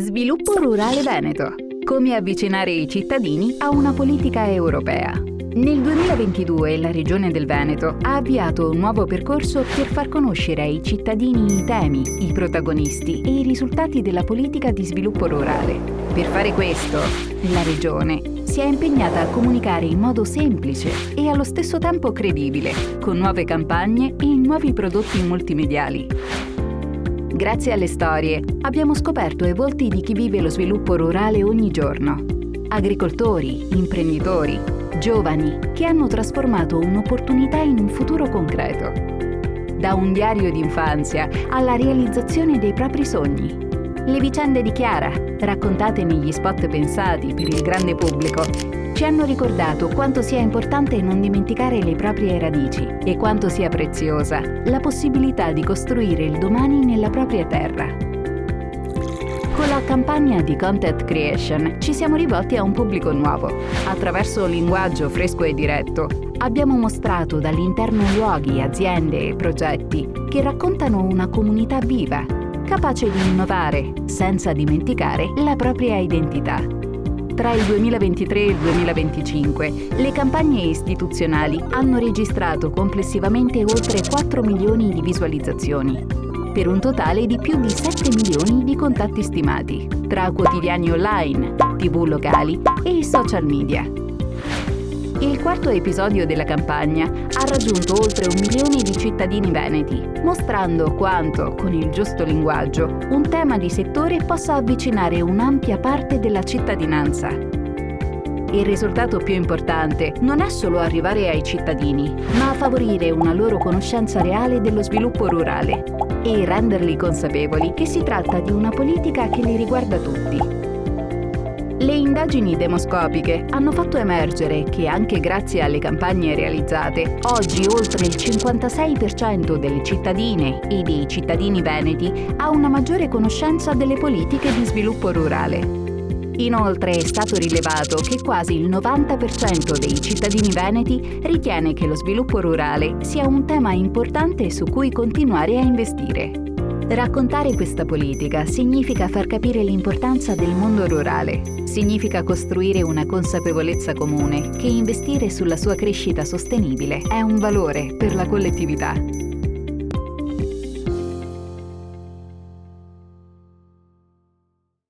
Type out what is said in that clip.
Sviluppo rurale Veneto. Come avvicinare i cittadini a una politica europea. Nel 2022 la Regione del Veneto ha avviato un nuovo percorso per far conoscere ai cittadini i temi, i protagonisti e i risultati della politica di sviluppo rurale. Per fare questo, la Regione si è impegnata a comunicare in modo semplice e allo stesso tempo credibile, con nuove campagne e nuovi prodotti multimediali. Grazie alle storie abbiamo scoperto i volti di chi vive lo sviluppo rurale ogni giorno. Agricoltori, imprenditori, giovani che hanno trasformato un'opportunità in un futuro concreto. Da un diario d'infanzia alla realizzazione dei propri sogni. Le vicende di Chiara, raccontate negli spot pensati per il grande pubblico, ci hanno ricordato quanto sia importante non dimenticare le proprie radici e quanto sia preziosa la possibilità di costruire il domani nella propria terra. Con la campagna di content creation ci siamo rivolti a un pubblico nuovo. Attraverso un linguaggio fresco e diretto, abbiamo mostrato dall'interno luoghi, aziende e progetti che raccontano una comunità viva, capace di innovare senza dimenticare la propria identità. Tra il 2023 e il 2025, le campagne istituzionali hanno registrato complessivamente oltre 4 milioni di visualizzazioni, per un totale di più di 7 milioni di contatti stimati, tra quotidiani online, TV locali e i social media. Il quarto episodio della campagna ha raggiunto oltre 1 milione di cittadini veneti, mostrando quanto, con il giusto linguaggio, un tema di settore possa avvicinare un'ampia parte della cittadinanza. Il risultato più importante non è solo arrivare ai cittadini, ma favorire una loro conoscenza reale dello sviluppo rurale e renderli consapevoli che si tratta di una politica che li riguarda tutti. Le indagini demoscopiche hanno fatto emergere che anche grazie alle campagne realizzate, oggi oltre il 56% delle cittadine e dei cittadini veneti ha una maggiore conoscenza delle politiche di sviluppo rurale. Inoltre è stato rilevato che quasi il 90% dei cittadini veneti ritiene che lo sviluppo rurale sia un tema importante su cui continuare a investire. Raccontare questa politica significa far capire l'importanza del mondo rurale, significa costruire una consapevolezza comune che investire sulla sua crescita sostenibile è un valore per la collettività.